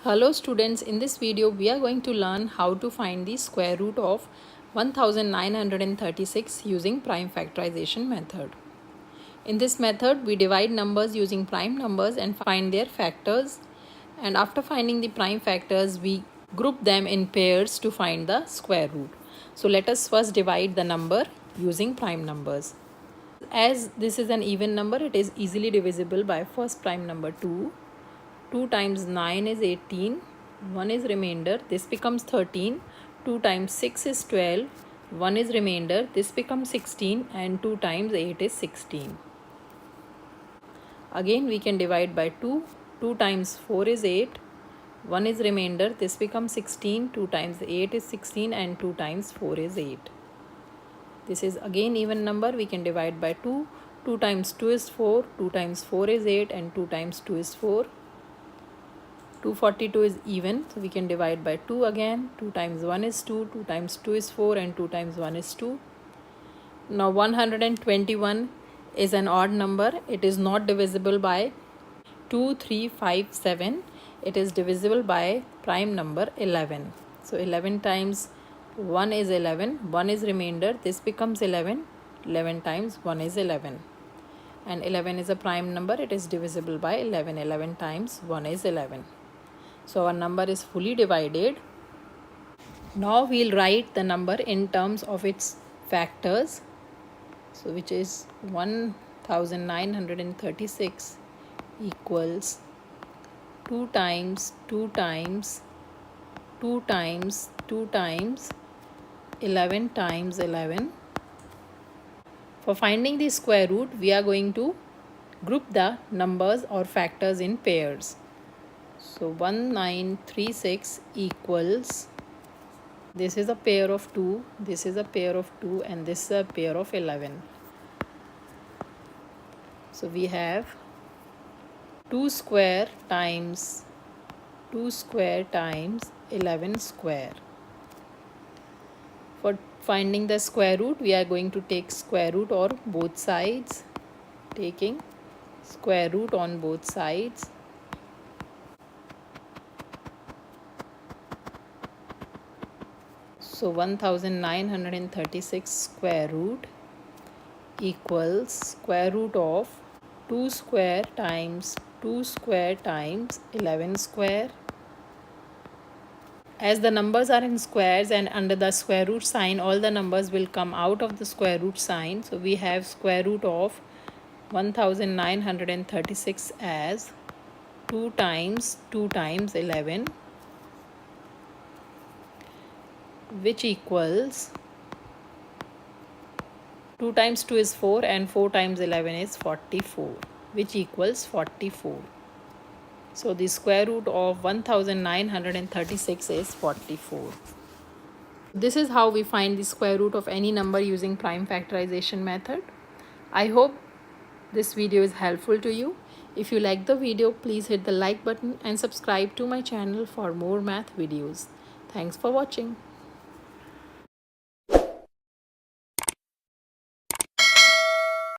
Hello students, in this video we are going to learn how to find the square root of 1936 using prime factorization method. In this method we divide numbers using prime numbers and find their factors, and after finding the prime factors we group them in pairs to find the square root. So let us first divide the number using prime numbers. As this is an even number, it is easily divisible by first prime number 2. 2 times 9 is 18, 1 is remainder, this becomes 13. 2 times 6 is 12, 1 is remainder, this becomes 16, and 2 times 8 is 16. Again we can divide by 2. 2 times 4 is 8, 1 is remainder, this becomes 16. 2 times 8 is 16, and 2 times 4 is 8. This is again even number, we can divide by 2. 2 times 2 is 4, 2 times 4 is 8, and 2 times 2 is 4. 242 is even, so we can divide by 2 again. 2 times 1 is 2, 2 times 2 is 4, and 2 times 1 is 2. Now 121 is an odd number. It is not divisible by 2, 3, 5, 7. It is divisible by prime number 11. So 11 times 1 is 11, 1 is remainder, this becomes 11. 11 times 1 is 11. And 11 is a prime number, it is divisible by 11. 11 times 1 is 11. So our number is fully divided. Now we'll write the number in terms of its factors. So which is 1936 equals 2 times 2 times 2 times 2 times 11 times 11. For finding the square root, we are going to group the numbers or factors in pairs. So 1936 equals, this is a pair of 2, this is a pair of 2, and this is a pair of 11. So we have 2 square times 2 square times 11 square. For finding the square root, we are going to take square root or both sides, taking square root on both sides. So 1936 square root equals square root of 2 square times 2 square times 11 square. As the numbers are in squares and under the square root sign, all the numbers will come out of the square root sign. So we have square root of 1936 as 2 times 11, which equals 2 times 2 is 4, and 4 times 11 is 44, which equals 44. So the square root of 1936 is 44. This is how we find the square root of any number using prime factorization method. I hope this video is helpful to you. If you like the video, please hit the like button and subscribe to my channel for more math videos. Thanks for watching.